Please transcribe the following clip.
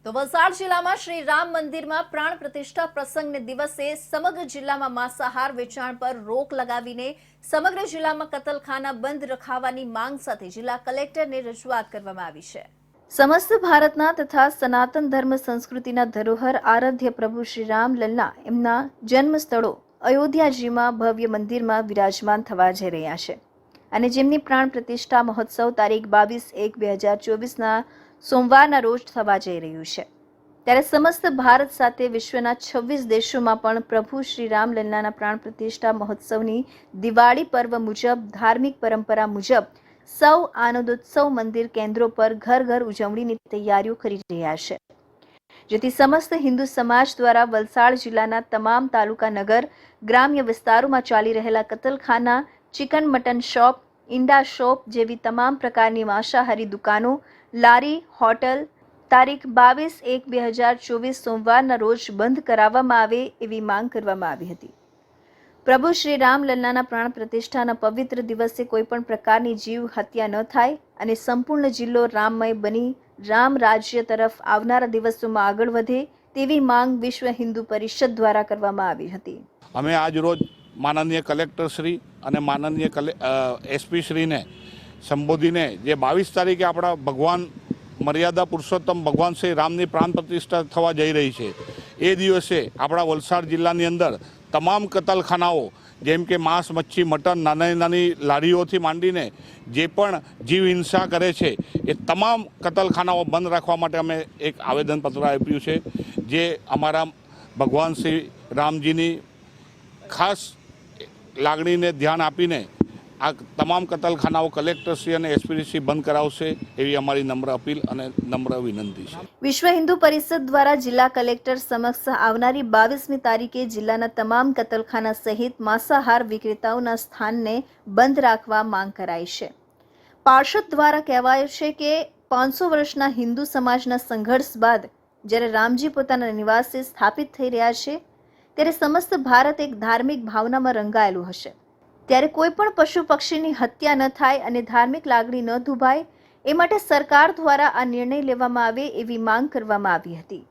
તો વલસાડ જિલ્લામાં શ્રી રામ મંદિરમાં પ્રાણ પ્રતિષ્ઠા પ્રસંગને દિવસે સમગ્ર જિલ્લામાં માંસાહાર વેચાણ પર રોક લગાવીને સમગ્ર જિલ્લામાં કતલખાના બંધ રખાવવાની માંગ સાથે જિલ્લા કલેક્ટરને રજૂઆત કરવામાં આવી છે। સમસ્ત ભારતના તથા સનાતન ધર્મ સંસ્કૃતિના ધરોહર આરાધ્ય પ્રભુ શ્રી રામલલ્લા એમના જન્મ સ્થળો અયોધ્યાજીમાં ભવ્ય મંદિરમાં વિરાજમાન થવા જઈ રહ્યા છે અને જેમની પ્રાણ પ્રતિષ્ઠા મહોત્સવ તારીખ 22/1/2024ના સોમવારના રોજ થવા જઈ રહ્યું છે। ત્યારે સમસ્ત ભારત સાથે વિશ્વના 26 દેશોમાં પણ પ્રભુ શ્રી રામલલ્લાના પ્રાણ પ્રતિષ્ઠા મહોત્સવની દિવાળી પર્વ મુજબ ધાર્મિક પરંપરા મુજબ સૌ આનંદોત્સવ મંદિર કેન્દ્રો પર ઘર ઘર ઉજવણીની તૈયારીઓ કરી રહ્યા છે, જેથી સમસ્ત હિન્દુ સમાજ દ્વારા વલસાડ જિલ્લાના તમામ તાલુકા નગર ગ્રામ્ય વિસ્તારોમાં ચાલી રહેલા કતલખાના, ચિકન મટન શોપ, ઈંડા શોપ જેવી તમામ પ્રકારની માંસાહારી દુકાનો, લારી, હોટલ તારીખ 22/1/2024 સોમવારના રોજ બંધ કરાવવામાં આવે એવી માંગ કરવામાં આવી હતી। પ્રભુ શ્રી રામલલ્લાના પ્રાણ પ્રતિષ્ઠાના પવિત્ર દિવસે કોઈપણ પ્રકારની જીવ હત્યા ન થાય અને સંપૂર્ણ જિલ્લો રામમય બની રામ રાજ્ય તરફ આવનારા દિવસોમાં આગળ વધે તેવી માંગ વિશ્વ હિન્દુ પરિષદ દ્વારા કરવામાં આવી હતી। અમે આજ રોજ માનનીય કલેક્ટર શ્રી અને માનનીય એસપી શ્રીને સંબોધીને જે 22 તારીખે આપણા ભગવાન મર્યાદા પુરુષોત્તમ ભગવાન શ્રી રામની પ્રાણ પ્રતિષ્ઠા થવા જઈ રહી છે, એ દિવસે આપણા વલસાડ જિલ્લાની અંદર તમામ કતલખાનાઓ જેમ કે માંસ, મચ્છી, મટન, નાની નાની લારીઓથી માંડીને જે પણ જીવ હિંસા કરે છે એ તમામ કતલખાનાઓ બંધ રાખવા માટે અમે એક આવેદનપત્ર આપ્યું છે, જે અમારા ભગવાન શ્રી રામજીની ખાસ લાગણીને ધ્યાન આપીને આ તમામ કતલખાનાઓ કલેક્ટરશ્રી અને એસપીશ્રી બંધ કરાવશે એવી અમારી નમ્ર અપીલ અને નમ્ર વિનંતી છે। વિશ્વ હિન્દુ પરિષદ દ્વારા જિલ્લા કલેક્ટર સમક્ષ આવનારી 22મી તારીખે જિલ્લાના તમામ કતલખાના સહિત માંસાહાર વિક્રેતાઓના સ્થાનને બંધ રાખવા માંગ કરાઈ છે। પાર્ષદ દ્વારા કહેવાયું છે કે 500 વર્ષના હિન્દુ સમાજના સંઘર્ષ બાદ જ્યારે રામજી પોતાના નિવાસે સ્થાપિત થઈ રહ્યા છે, ત્યારે સમસ્ત ભારત એક ધાર્મિક ભાવનામાં રંગાયેલું હશે, ત્યારે કોઈ પણ પશુ પક્ષીની હત્યા ન થાય અને ધાર્મિક લાગણી ન દુભાય એ માટે સરકાર દ્વારા આ નિર્ણય લેવામાં આવે એવી માંગ કરવામાં આવી હતી।